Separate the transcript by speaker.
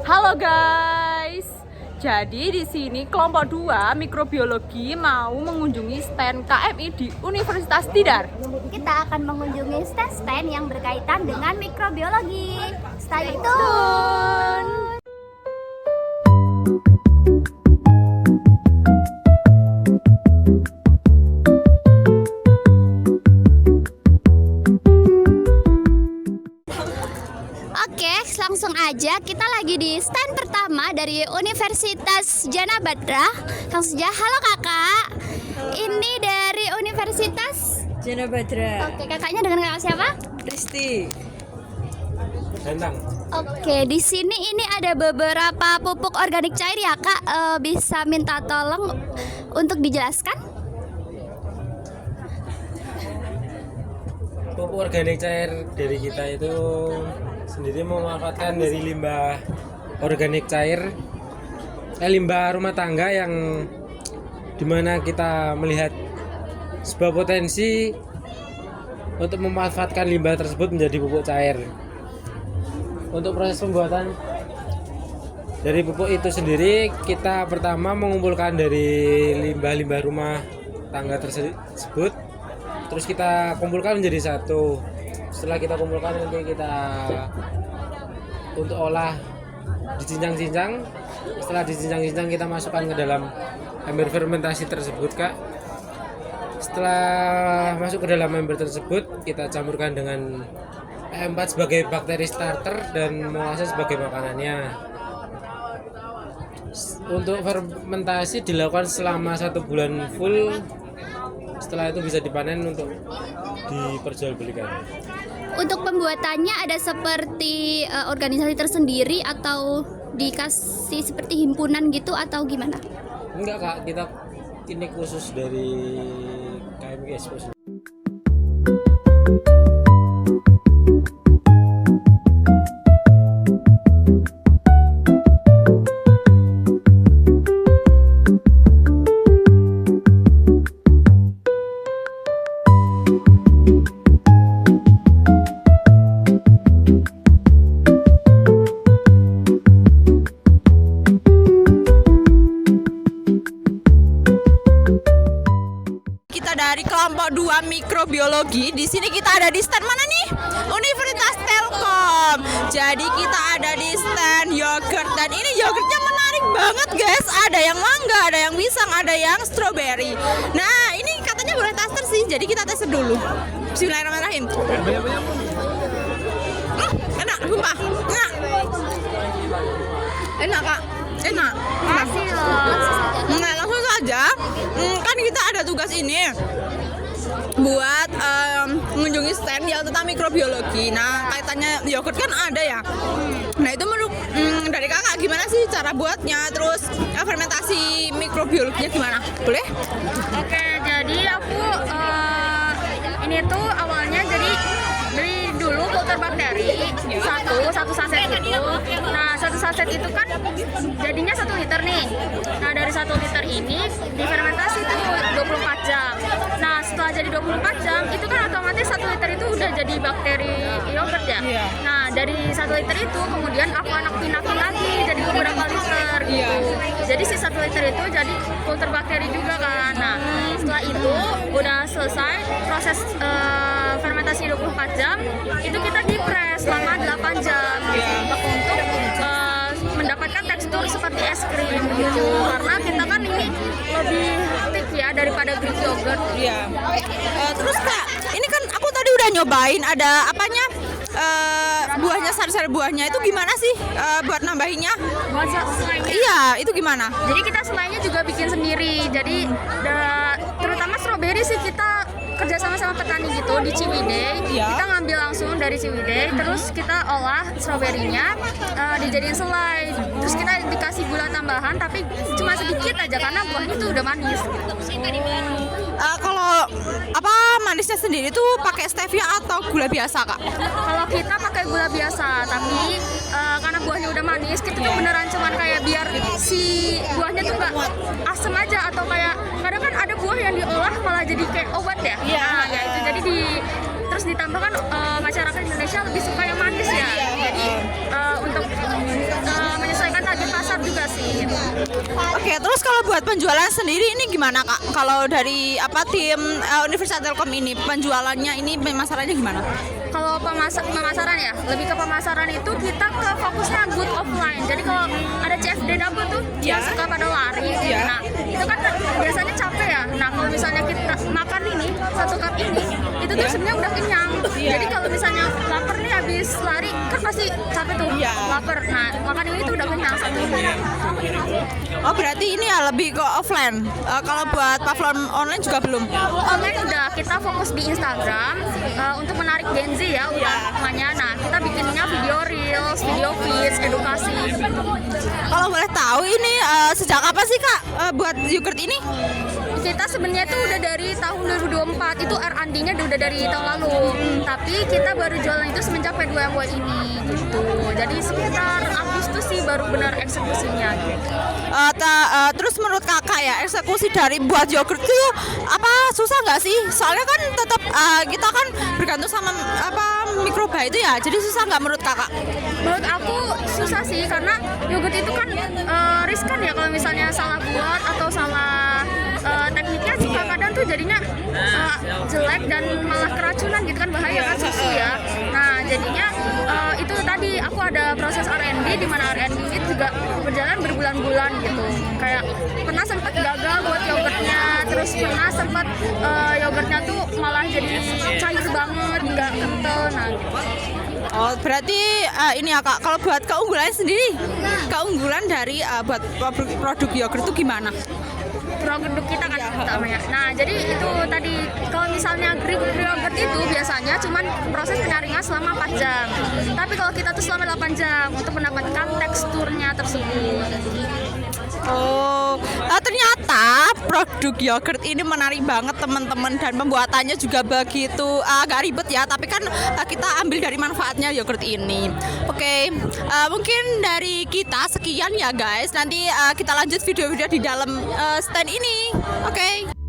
Speaker 1: Halo guys. Jadi di sini kelompok 2 mikrobiologi mau mengunjungi stand KMI di Universitas Tidar.
Speaker 2: Kita akan mengunjungi stand-stand yang berkaitan dengan mikrobiologi. Stay tune. Oke, langsung aja kita lagi di stand pertama dari Universitas Jana Badra. Langsung aja, halo kakak. Ini dari Universitas
Speaker 3: Jana Badra.
Speaker 2: Oke, kakaknya dengan kakak siapa?
Speaker 3: Risti.
Speaker 4: Bentang.
Speaker 2: Oke, di sini ini ada beberapa pupuk organik cair ya kak. Bisa minta tolong untuk dijelaskan?
Speaker 4: Pupuk organik cair dari kita itu sendiri memanfaatkan dari limbah organik cair, limbah rumah tangga yang dimana kita melihat sebuah potensi untuk memanfaatkan limbah tersebut menjadi pupuk cair. Untuk proses pembuatan dari pupuk itu sendiri, kita pertama mengumpulkan dari limbah-limbah rumah tangga tersebut, terus kita kumpulkan menjadi satu. Setelah kita kumpulkan, nanti kita untuk olah dicincang-cincang. Setelah dicincang-cincang, kita masukkan ke dalam ember fermentasi tersebut, kak. Setelah masuk ke dalam ember tersebut, kita campurkan dengan PM4 sebagai bakteri starter dan molasses sebagai makanannya. Untuk fermentasi dilakukan selama 1 bulan full. Setelah itu bisa dipanen untuk diperjualbelikan.
Speaker 2: Untuk pembuatannya ada seperti organisasi tersendiri atau dikasih seperti himpunan gitu atau gimana?
Speaker 4: Enggak kak, kita ini khusus dari KMG Expo.
Speaker 1: Dari kelompok 2 mikrobiologi. Di sini kita ada di stand mana nih? Universitas Telkom. Jadi kita ada di stand yogurt dan ini yogurtnya menarik banget guys. Ada yang mangga, ada yang pisang, ada yang strawberry. Nah, ini katanya boleh tester sih. Jadi kita tes dulu. Bismillahirrahmanirrahim. Enak, sumpah. Enak. Enak, Kak. Enak.
Speaker 2: Kasih loh.
Speaker 1: Nah, langsung saja. Kan kita ada tugas ini buat mengunjungi stand yang tentang mikrobiologi. Nah, kaitannya yogurt kan ada ya. Nah, itu menurut dari kakak gimana sih cara buatnya? Terus fermentasi mikrobiologinya gimana? Boleh?
Speaker 5: Oke, jadi aku ini tuh awalnya jadi dari dulu kultur bakteri satu saset itu. Nah, satu saset itu kan jadinya 1 liter nih. Nah, dari 1 liter ini difermentasi tuh 24 jam. Nah, setelah jadi 24 jam itu kan otomatis 1 liter itu udah jadi bakteri yogurt ya. Nah, dari 1 liter itu kemudian aku anak-pinakin lagi jadi beberapa liter gitu. Jadi si 1 liter itu jadi kultur bakteri juga kan. Nah, setelah itu udah selesai proses fermentasi 24 jam, itu kita di-press selama 8 jam untuk mendapatkan tekstur seperti es krim gitu. Karena kita kan ini lebih thick ya daripada Greek yogurt.
Speaker 1: Iya. Terus Kak, ini kan aku tadi udah nyobain ada apanya? Buahnya, sari-sari buahnya itu gimana sih buat nambahinnya?
Speaker 5: Buat selainya.
Speaker 1: Iya, itu gimana?
Speaker 5: Jadi kita selainya juga bikin sendiri. Jadi terutama strawberry sih kita kerja sama petani gitu di Ciwidey. Kita ngambil langsung dari Ciwidey, terus kita olah stroberinya dijadiin selai. Terus kita dikasih gula tambahan tapi cuma sedikit aja karena buahnya tuh udah manis.
Speaker 1: Kalau apa manisnya sendiri tuh pakai stevia atau gula biasa, Kak?
Speaker 5: Kalau kita pakai gula biasa, tapi karena buahnya udah manis, kita tuh beneran cuman kayak biar si buahnya tuh nggak asem aja atau kayak kadang kan ada buah yang diolah malah jadi kayak obat ya. Nah, ya itu jadi terus ditambahkan masyarakat Indonesia lebih suka yang manis ya. Jadi untuk menyesuaikan sih.
Speaker 1: Oke, terus kalau buat penjualan sendiri ini gimana Kak? Kalau dari tim Universitas Telkom ini penjualannya ini pemasarannya gimana?
Speaker 5: Kalau pemasaran ya, lebih ke pemasaran itu kita ke fokusnya good offline. Jadi kalau ada CFD dapur tuh dia suka pada lari. Nah, itu kan biasanya capek ya. Nah, kalau misalnya kita makan ini, satu cup ini, itu tuh sebenarnya udah kenyang. Jadi kalau misalnya lapar nih habis lari, kan pasti capek tuh, lapar. Nah, makan ini tuh udah kenyang satu ini.
Speaker 1: Oh, berarti ini ya lebih ke offline. Kalau buat platform online juga belum.
Speaker 5: Online udah, kita fokus di Instagram untuk menarik Gen Z ya utamanya. Nah, kita bikinnya video reels, video feeds, edukasi.
Speaker 1: Kalau boleh tahu ini sejak kapan sih Kak buat yogurt ini?
Speaker 5: Kita sebenarnya tuh udah dari tahun 2024, itu R&D-nya udah dari tahun lalu. Tapi kita baru jualan itu semenjak P2MW ini gitu. Jadi sekitar Agustus sih baru benar eksekusinya gitu.
Speaker 1: Terus menurut Kakak ya eksekusi dari buat yogurt itu susah nggak sih? Soalnya kan tetap kita kan bergantung sama mikroba itu ya. Jadi susah nggak menurut Kakak?
Speaker 5: Menurut aku susah sih karena yogurt itu kan riskan ya kalau misalnya salah buat atau salah tekniknya suka kadang tuh jadinya jelek dan malah keracunan gitu kan, bahaya kan susu ya. Nah jadinya itu tadi aku ada proses R&D di mana R&D itu juga berjalan berbulan-bulan gitu. Kayak pernah sempat gagal buat yogurtnya, terus pernah sempat yogurtnya tuh malah jadi cair banget, nggak kental. Nah gitu.
Speaker 1: Oh, berarti ini ya Kak, kalau buat keunggulan sendiri, keunggulan dari buat produk yogurt itu gimana?
Speaker 5: Produk kita kan utamanya. Nah, jadi itu tadi kalau misalnya Greek yogurt itu biasanya cuman proses penyaringan selama 4 jam. Tapi kalau kita tuh selama 8 jam untuk mendapatkan teksturnya tersebut.
Speaker 1: Oh, ternyata produk yogurt ini menarik banget teman-teman dan pembuatannya juga begitu agak ribet ya, tapi kan kita ambil dari manfaatnya yogurt ini. Oke, mungkin dari kita sekian ya guys. Nanti kita lanjut video-video di dalam stand ini. Oke.